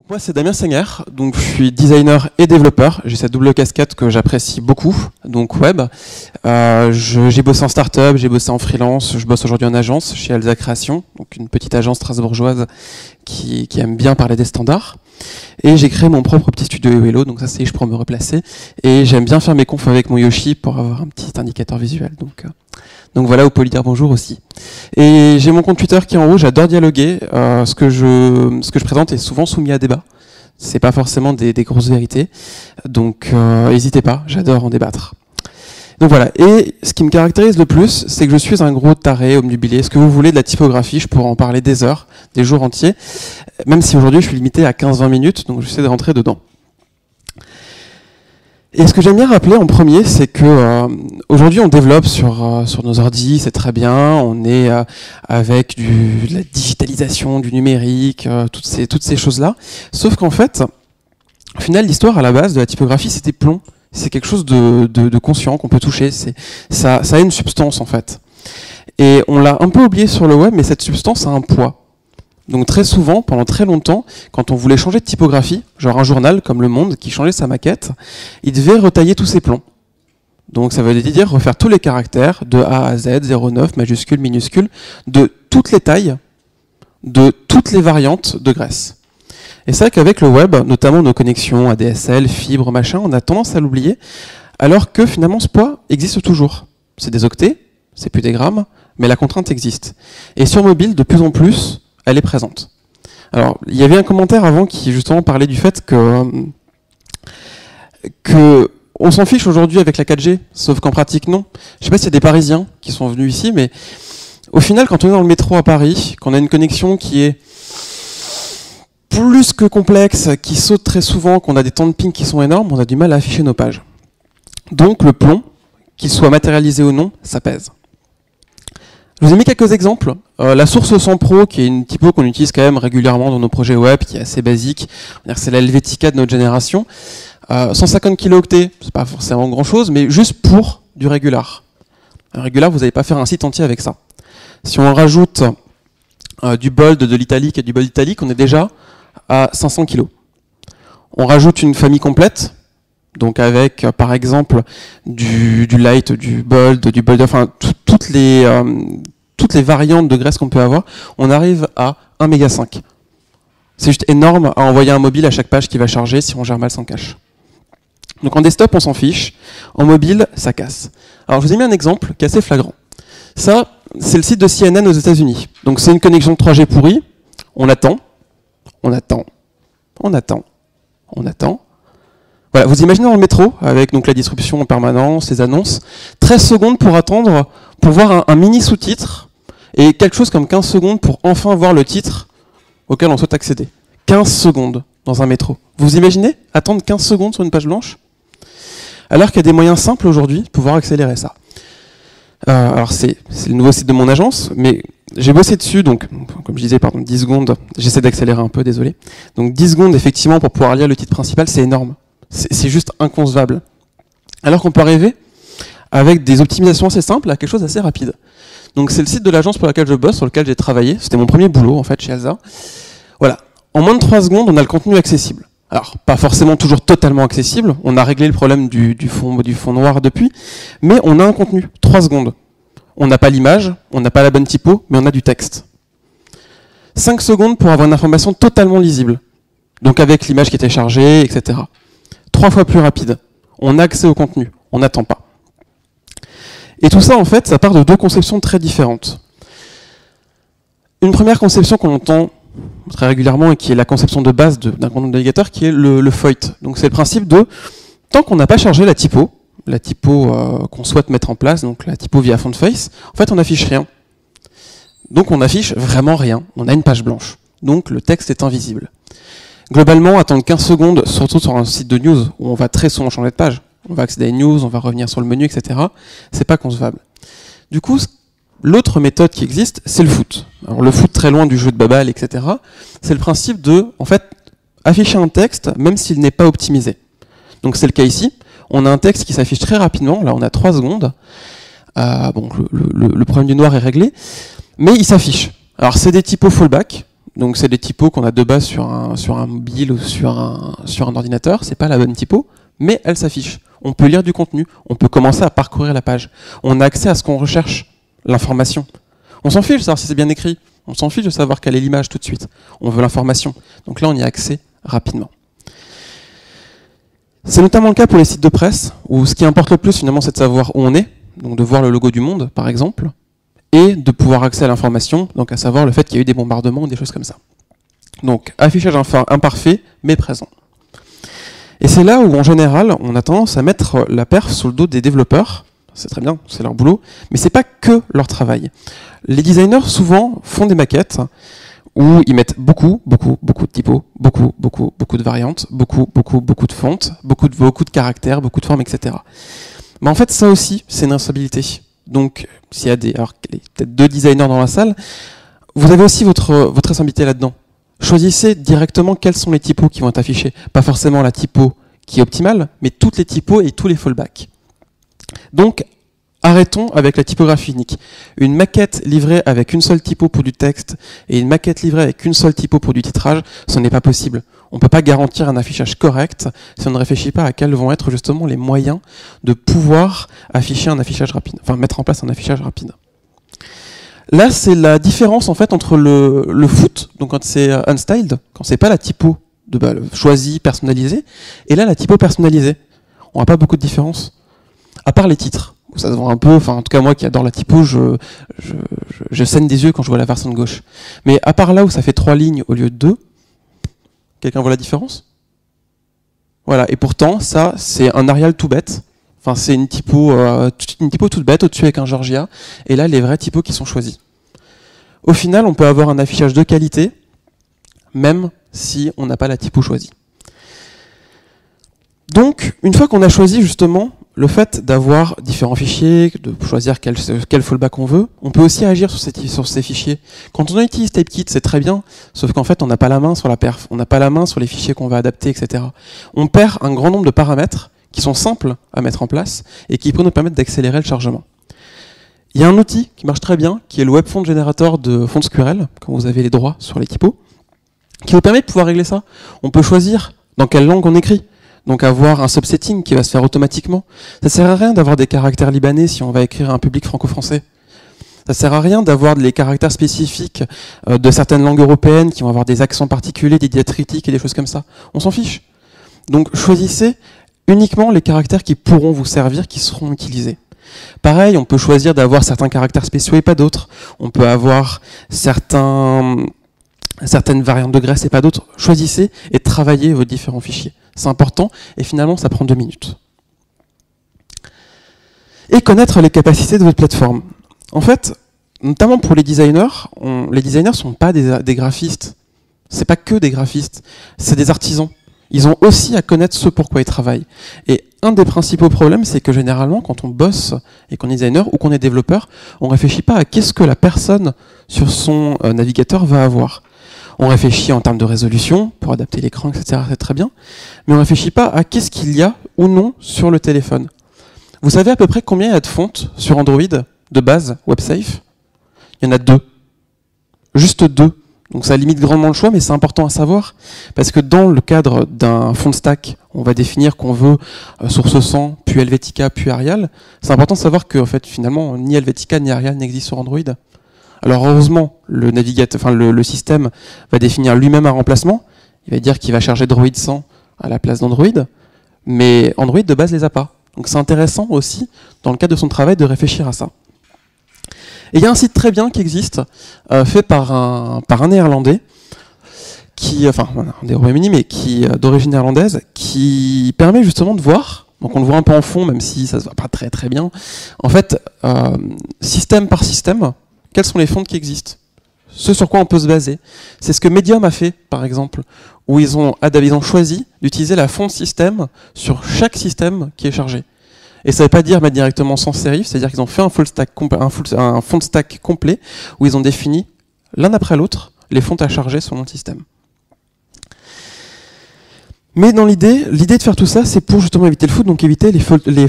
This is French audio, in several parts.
Moi, c'est Damien Senger, donc je suis designer et développeur. J'ai cette double casquette que j'apprécie beaucoup, donc web. J'ai bossé en start-up, j'ai bossé en freelance, je bosse aujourd'hui en agence chez Alza Création, donc une petite agence strasbourgeoise qui aime bien parler des standards. Et j'ai créé mon propre petit studio Hello, donc ça c'est je pourrais me replacer. Et j'aime bien faire mes confs avec mon Yoshi pour avoir un petit indicateur visuel. Donc voilà, vous pouvez lui dire bonjour aussi. Et j'ai mon compte Twitter qui est en haut, j'adore dialoguer. Ce que je présente est souvent soumis à débat. C'est pas forcément des grosses vérités. Donc n'hésitez pas, j'adore en débattre. Donc voilà, et ce qui me caractérise le plus, c'est que je suis un gros taré obnubilé. Ce que vous voulez de la typographie, je pourrais en parler des heures, des jours entiers, même si aujourd'hui je suis limité à 15-20 minutes, donc j'essaie de rentrer dedans. Et ce que j'aime bien rappeler en premier, c'est que aujourd'hui on développe sur nos ordi, c'est très bien, on est avec de la digitalisation, du numérique, toutes ces choses-là. Sauf qu'en fait, au final, l'histoire à la base de la typographie, c'était plomb. C'est quelque chose de conscient qu'on peut toucher. Ça a une substance en fait. Et on l'a un peu oublié sur le web, mais cette substance a un poids. Donc très souvent, pendant très longtemps, quand on voulait changer de typographie, genre un journal comme Le Monde qui changeait sa maquette, il devait retailler tous ses plombs. Donc ça veut dire refaire tous les caractères de A à Z, 09, majuscule, minuscule, de toutes les tailles, de toutes les variantes de graisse. Et c'est vrai qu'avec le web, notamment nos connexions ADSL, fibres, machin, on a tendance à l'oublier, alors que finalement ce poids existe toujours. C'est des octets, c'est plus des grammes, mais la contrainte existe. Et sur mobile, de plus en plus, elle est présente. Alors, il y avait un commentaire avant qui justement parlait du fait que on s'en fiche aujourd'hui avec la 4G, sauf qu'en pratique, non. Je sais pas s'il y a des Parisiens qui sont venus ici, mais au final, quand on est dans le métro à Paris, qu'on a une connexion qui est plus que complexe, qui saute très souvent, qu'on a des temps de ping qui sont énormes, on a du mal à afficher nos pages. Donc le plomb, qu'il soit matérialisé ou non, ça pèse. Je vous ai mis quelques exemples. La source 100 Pro, qui est une typo qu'on utilise quand même régulièrement dans nos projets web, qui est assez basique, c'est la Helvetica de notre génération. 150 kilooctets, c'est pas forcément grand chose, mais juste pour du régular. Un régular, vous n'allez pas faire un site entier avec ça. Si on rajoute du bold, de l'italique et du bold italique, on est déjà à 500 kg. On rajoute une famille complète, donc avec par exemple du light, du bold, enfin toutes les variantes de graisse qu'on peut avoir, on arrive à 1,5 méga. C'est juste énorme à envoyer un mobile à chaque page qui va charger si on gère mal son cache. Donc en desktop, on s'en fiche. En mobile, ça casse. Alors je vous ai mis un exemple qui est assez flagrant. Ça, c'est le site de CNN aux États-Unis. Donc c'est une connexion 3G pourrie. On attend. Voilà, vous imaginez dans le métro, avec donc la disruption en permanence, les annonces, 13 secondes pour attendre, pour voir un mini sous-titre, et quelque chose comme 15 secondes pour enfin voir le titre auquel on souhaite accéder. 15 secondes dans un métro. Vous imaginez attendre 15 secondes sur une page blanche? Alors qu'il y a des moyens simples aujourd'hui de pouvoir accélérer ça. Alors c'est le nouveau site de mon agence, mais j'ai bossé dessus, donc comme je disais, 10 secondes, j'essaie d'accélérer un peu, désolé. Donc 10 secondes effectivement pour pouvoir lire le titre principal, c'est énorme. C'est juste inconcevable. Alors qu'on peut arriver avec des optimisations assez simples à quelque chose d'assez rapide. Donc c'est le site de l'agence pour laquelle je bosse, sur lequel j'ai travaillé, c'était mon premier boulot en fait chez Alza. Voilà, en moins de 3 secondes, on a le contenu accessible. Alors, pas forcément toujours totalement accessible, on a réglé le problème du fond noir depuis, mais on a un contenu, 3 secondes. On n'a pas l'image, on n'a pas la bonne typo, mais on a du texte. 5 secondes pour avoir une information totalement lisible, donc avec l'image qui était chargée, etc. 3 fois plus rapide, on a accès au contenu, on n'attend pas. Et tout ça, en fait, ça part de 2 conceptions très différentes. Une première conception qu'on entend très régulièrement et qui est la conception de base d'un grand nombre d'indicateurs, qui est le FOIT. Donc c'est le principe de, tant qu'on n'a pas chargé la typo qu'on souhaite mettre en place, donc la typo via font face, en fait on n'affiche rien. Donc on affiche vraiment rien, on a une page blanche. Donc le texte est invisible. Globalement, attendre 15 secondes, surtout sur un site de news, où on va très souvent changer de page, on va accéder à une news, on va revenir sur le menu, etc., c'est pas concevable. Du coup, l'autre méthode qui existe, c'est le foot. Alors le foot très loin du jeu de Babel, etc. C'est le principe de, en fait, afficher un texte même s'il n'est pas optimisé. Donc c'est le cas ici. On a un texte qui s'affiche très rapidement. Là, on a 3 secondes. Bon, le problème du noir est réglé. Mais il s'affiche. Alors c'est des typos fallback. Donc c'est des typos qu'on a de base sur un mobile ou sur un ordinateur, c'est pas la bonne typo, mais elle s'affiche. On peut lire du contenu, on peut commencer à parcourir la page. On a accès à ce qu'on recherche, l'information. On s'en fiche de savoir si c'est bien écrit, on s'en fiche de savoir quelle est l'image tout de suite. On veut l'information. Donc là, on y a accès rapidement. C'est notamment le cas pour les sites de presse, où ce qui importe le plus finalement, c'est de savoir où on est, donc de voir le logo du Monde, par exemple, et de pouvoir accéder à l'information, donc à savoir le fait qu'il y a eu des bombardements ou des choses comme ça. Donc, affichage imparfait, mais présent. Et c'est là où, en général, on a tendance à mettre la perf sous le dos des développeurs. C'est très bien, c'est leur boulot, mais c'est pas que leur travail. Les designers, souvent, font des maquettes où ils mettent beaucoup de typos, beaucoup de variantes, beaucoup de fontes, beaucoup de caractères, beaucoup de formes, etc. Mais en fait, ça aussi, c'est une responsabilité. Donc, s'il y a peut-être 2 designers dans la salle, vous avez aussi votre responsabilité là-dedans. Choisissez directement quels sont les typos qui vont être affichés. Pas forcément la typo qui est optimale, mais toutes les typos et tous les fallbacks. Donc, arrêtons avec la typographie unique. Une maquette livrée avec une seule typo pour du texte et une maquette livrée avec une seule typo pour du titrage, ce n'est pas possible. On ne peut pas garantir un affichage correct si on ne réfléchit pas à quels vont être justement les moyens de pouvoir afficher un affichage rapide, enfin mettre en place un affichage rapide. Là, c'est la différence en fait entre le foot, donc quand c'est unstyled, quand c'est pas la typo choisie, personnalisée, et là la typo personnalisée. On n'a pas beaucoup de différence, à part les titres. Ça se voit un peu, enfin en tout cas moi qui adore la typo, je saigne des yeux quand je vois la version de gauche. Mais à part là où ça fait 3 lignes au lieu de 2, quelqu'un voit la différence? Voilà, et pourtant ça c'est un Arial tout bête. Enfin, c'est une typo toute bête au-dessus avec un Georgia, et là les vrais typos qui sont choisis. Au final, on peut avoir un affichage de qualité, même si on n'a pas la typo choisie. Donc, une fois qu'on a choisi justement le fait d'avoir différents fichiers, de choisir quel fallback on veut, on peut aussi agir sur ces fichiers. Quand on utilise Typekit, c'est très bien, sauf qu'en fait, on n'a pas la main sur la perf, on n'a pas la main sur les fichiers qu'on va adapter, etc. On perd un grand nombre de paramètres qui sont simples à mettre en place et qui peuvent nous permettre d'accélérer le chargement. Il y a un outil qui marche très bien, qui est le Web Font Generator de FontSQL, quand vous avez les droits sur les typos, qui vous permet de pouvoir régler ça. On peut choisir dans quelle langue on écrit, donc avoir un subsetting qui va se faire automatiquement. Ça sert à rien d'avoir des caractères libanais si on va écrire à un public franco-français. Ça sert à rien d'avoir les caractères spécifiques de certaines langues européennes qui vont avoir des accents particuliers, des diacritiques et des choses comme ça. On s'en fiche. Donc choisissez uniquement les caractères qui pourront vous servir, qui seront utilisés. Pareil, on peut choisir d'avoir certains caractères spéciaux et pas d'autres. On peut avoir certaines variantes de Grèce et pas d'autres. Choisissez et travaillez vos différents fichiers. C'est important et finalement ça prend 2 minutes. Et connaître les capacités de votre plateforme. En fait, notamment pour les designers ne sont pas des graphistes. C'est pas que des graphistes, c'est des artisans. Ils ont aussi à connaître ce pourquoi ils travaillent. Et un des principaux problèmes, c'est que généralement, quand on bosse et qu'on est designer ou qu'on est développeur, on ne réfléchit pas à qu'est-ce que la personne sur son navigateur va avoir. On réfléchit en termes de résolution, pour adapter l'écran, etc., c'est très bien, mais on ne réfléchit pas à qu'est-ce qu'il y a ou non sur le téléphone. Vous savez à peu près combien il y a de fontes sur Android, de base, WebSafe? Il y en a 2. Juste 2. Donc ça limite grandement le choix, mais c'est important à savoir, parce que dans le cadre d'un font stack, on va définir qu'on veut source 100, puis Helvetica, puis Arial. C'est important de savoir que en fait, finalement, ni Helvetica ni Arial n'existent sur Android. Alors heureusement, le système va définir lui-même un remplacement. Il va dire qu'il va charger Droid 100 à la place d'Android, mais Android de base les a pas. Donc c'est intéressant aussi, dans le cadre de son travail, de réfléchir à ça. Et il y a un site très bien qui existe, fait par un néerlandais, des Royaumes-Unis, mais d'origine néerlandaise, qui permet justement de voir, donc on le voit un peu en fond, même si ça se voit pas très très bien, en fait, système par système, quelles sont les fontes qui existent, ce sur quoi on peut se baser. C'est ce que Medium a fait, par exemple, où ils ont choisi d'utiliser la fonte système sur chaque système qui est chargé. Et ça ne veut pas dire mettre directement sans serif, c'est-à-dire qu'ils ont fait un font stack complet où ils ont défini l'un après l'autre les fontes à charger selon le système. Mais dans l'idée de faire tout ça, c'est pour justement éviter le flood, donc éviter le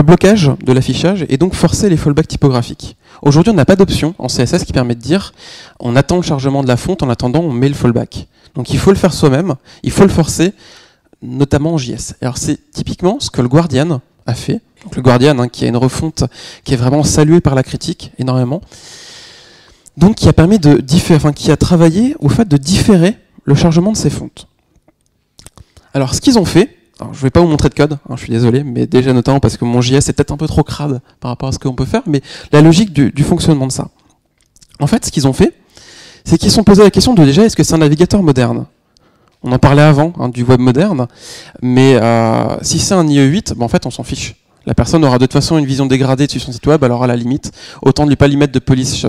blocage de l'affichage et donc forcer les fallbacks typographiques. Aujourd'hui, on n'a pas d'option en CSS qui permet de dire on attend le chargement de la fonte, en attendant on met le fallback. Donc il faut le faire soi-même, il faut le forcer, notamment en JS. Alors c'est typiquement ce que le Guardian a fait. Donc le Guardian, qui a une refonte qui est vraiment saluée par la critique énormément, donc qui a permis qui a travaillé au fait de différer le chargement de ces fontes. Alors ce qu'ils ont fait, alors, je ne vais pas vous montrer de code, je suis désolé, mais déjà notamment parce que mon JS est peut-être un peu trop crade par rapport à ce qu'on peut faire, mais la logique du fonctionnement de ça. En fait, ce qu'ils ont fait, c'est qu'ils se sont posé la question de déjà, est-ce que c'est un navigateur moderne? On en parlait avant, du web moderne, mais si c'est un IE8, en fait on s'en fiche. La personne aura de toute façon une vision dégradée dessus son site web, alors à la limite, autant ne pas lui mettre de police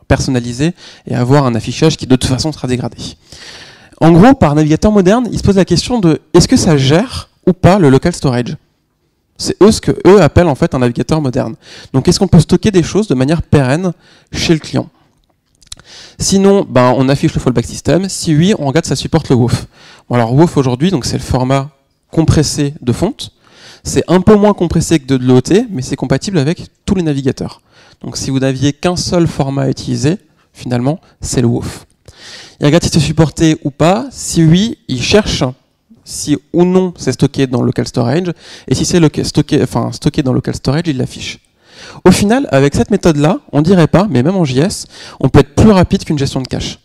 personnalisée et avoir un affichage qui de toute façon sera dégradé. En gros, par navigateur moderne, ils se posent la question de est-ce que ça gère ou pas le local storage? C'est ce que eux appellent en fait un navigateur moderne. Donc est-ce qu'on peut stocker des choses de manière pérenne chez le client? Sinon, on affiche le fallback system. Si oui, on regarde si ça supporte le WOF. Bon, alors WOF aujourd'hui, donc c'est le format compressé de fonte. C'est un peu moins compressé que de l'OT, mais c'est compatible avec tous les navigateurs. Donc si vous n'aviez qu'un seul format à utiliser, finalement, c'est le WOF. Il regarde si c'est supporté ou pas. Si oui, il cherche si ou non c'est stocké dans local storage. Et si c'est stocké dans local storage, il l'affiche. Au final, avec cette méthode-là, on dirait pas, mais même en JS, on peut être plus rapide qu'une gestion de cache.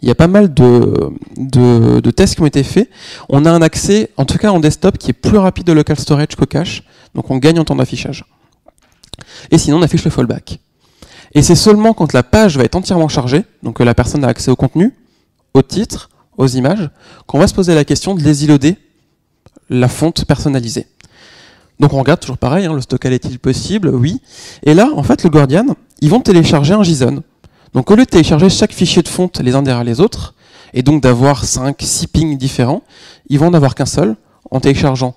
Il y a pas mal de tests qui ont été faits. On a un accès, en tout cas en desktop, qui est plus rapide de local storage qu'au cache. Donc on gagne en temps d'affichage. Et sinon, on affiche le fallback. Et c'est seulement quand la page va être entièrement chargée, donc que la personne a accès au contenu, au titre, aux images, qu'on va se poser la question de lésiloader la fonte personnalisée. Donc on regarde toujours pareil, le stockage est-il possible? Oui. Et là, en fait, le Guardian, ils vont télécharger un JSON. Donc au lieu de télécharger chaque fichier de fonte les uns derrière les autres, et donc d'avoir 5-6 pings différents, ils vont en avoir qu'un seul, en téléchargeant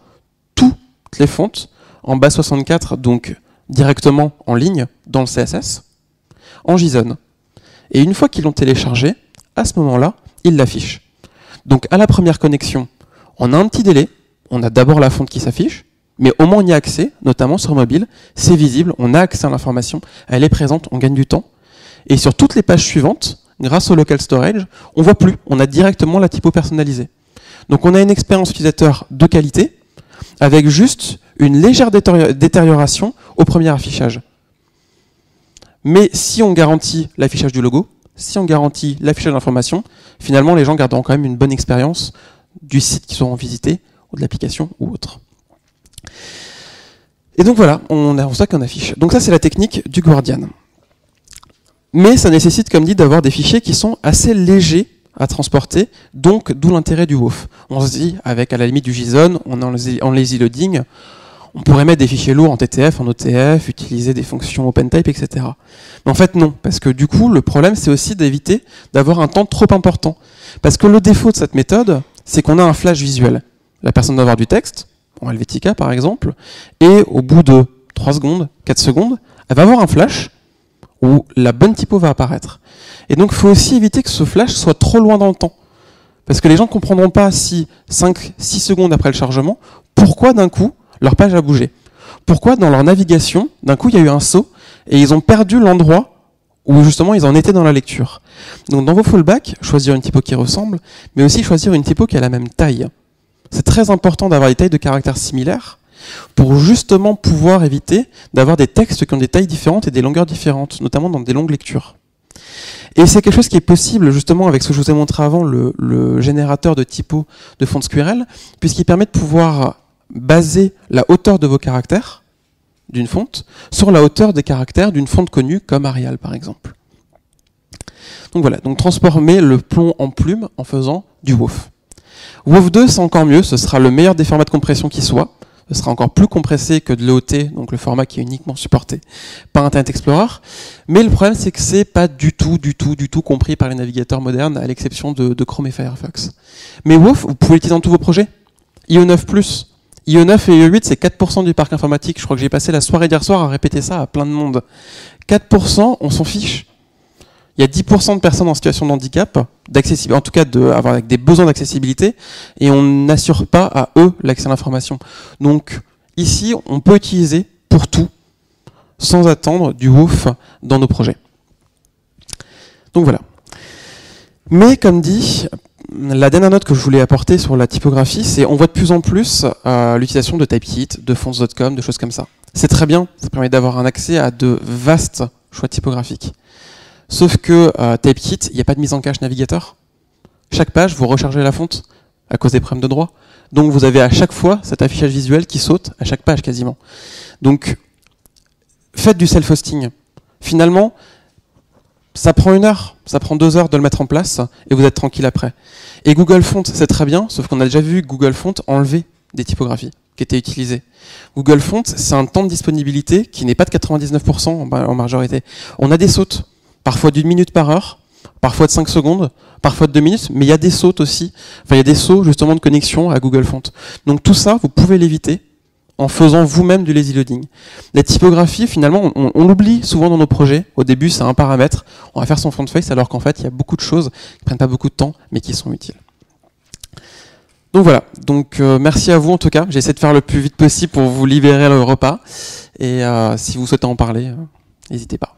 toutes les fontes en base64, donc directement en ligne dans le CSS, en JSON. Et une fois qu'ils l'ont téléchargé, à ce moment-là, ils l'affichent. Donc à la première connexion, on a un petit délai, on a d'abord la fonte qui s'affiche, mais au moins on y a accès, notamment sur mobile, c'est visible, on a accès à l'information, elle est présente, on gagne du temps. Et sur toutes les pages suivantes, grâce au local storage, on voit plus, on a directement la typo personnalisée. Donc on a une expérience utilisateur de qualité, avec juste une légère détérioration au premier affichage. Mais si on garantit l'affichage du logo, si on garantit l'affichage d'informations, finalement les gens garderont quand même une bonne expérience du site qu'ils auront visité, ou de l'application, ou autre. Et donc voilà, on a ça qu'on affiche. Donc ça c'est la technique du Guardian. Mais ça nécessite, comme dit, d'avoir des fichiers qui sont assez légers à transporter, donc d'où l'intérêt du WOF. On se dit, avec à la limite du JSON, en lazy loading, on pourrait mettre des fichiers lourds en TTF, en OTF, utiliser des fonctions OpenType, etc. Mais en fait non, parce que du coup, le problème c'est aussi d'éviter d'avoir un temps trop important. Parce que le défaut de cette méthode, c'est qu'on a un flash visuel. La personne doit avoir du texte, en Helvetica par exemple, et au bout de 3 secondes, 4 secondes, elle va avoir un flash où la bonne typo va apparaître. Et donc il faut aussi éviter que ce flash soit trop loin dans le temps. Parce que les gens ne comprendront pas si 5-6 secondes après le chargement, pourquoi d'un coup leur page a bougé. Pourquoi dans leur navigation, d'un coup il y a eu un saut et ils ont perdu l'endroit où justement ils en étaient dans la lecture. Donc dans vos fallbacks, choisir une typo qui ressemble, mais aussi choisir une typo qui a la même taille. C'est très important d'avoir des tailles de caractères similaires pour justement pouvoir éviter d'avoir des textes qui ont des tailles différentes et des longueurs différentes, notamment dans des longues lectures. Et c'est quelque chose qui est possible justement avec ce que je vous ai montré avant, le générateur de typos de fonte SQL, puisqu'il permet de pouvoir baser la hauteur de vos caractères d'une fonte sur la hauteur des caractères d'une fonte connue comme Arial par exemple. Donc voilà, donc transformer le plomb en plume en faisant du WOF. WOF 2 c'est encore mieux, ce sera le meilleur des formats de compression qui soit. Ce sera encore plus compressé que de l'OT, donc le format qui est uniquement supporté par Internet Explorer. Mais le problème, c'est que c'est pas du tout compris par les navigateurs modernes, à l'exception de Chrome et Firefox. Mais WOF, vous pouvez l'utiliser dans tous vos projets. IE9+, IE9 et IE8, c'est 4% du parc informatique. Je crois que j'ai passé la soirée d'hier soir à répéter ça à plein de monde. 4%, on s'en fiche. il y a 10% de personnes en situation de handicap, en tout cas avec des besoins d'accessibilité, et on n'assure pas à eux l'accès à l'information. Donc ici, on peut utiliser pour tout, sans attendre du WOF dans nos projets. Donc voilà. Mais comme dit, la dernière note que je voulais apporter sur la typographie, c'est on voit de plus en plus l'utilisation de Typekit, de fonts.com, de choses comme ça. C'est très bien, ça permet d'avoir un accès à de vastes choix typographiques. Sauf que Typekit, il n'y a pas de mise en cache navigateur. Chaque page, vous rechargez la fonte à cause des problèmes de droit. Donc vous avez à chaque fois cet affichage visuel qui saute à chaque page quasiment. Donc faites du self-hosting. Finalement, ça prend 1 heure, ça prend 2 heures de le mettre en place et vous êtes tranquille après. Et Google Fonts, c'est très bien, sauf qu'on a déjà vu Google Fonts enlever des typographies qui étaient utilisées. Google Fonts, c'est un temps de disponibilité qui n'est pas de 99% en majorité. On a des sautes, parfois d'1 minute par heure, parfois de 5 secondes, parfois de 2 minutes, mais il y a des sautes aussi. Enfin, il y a des sauts justement de connexion à Google Fonts. Donc tout ça, vous pouvez l'éviter en faisant vous-même du lazy loading. La typographie, finalement, on l'oublie souvent dans nos projets. Au début, c'est un paramètre. On va faire son font face, alors qu'en fait, il y a beaucoup de choses qui ne prennent pas beaucoup de temps, mais qui sont utiles. Donc voilà. Donc merci à vous en tout cas. J'essaie de faire le plus vite possible pour vous libérer le repas. Et si vous souhaitez en parler, n'hésitez pas.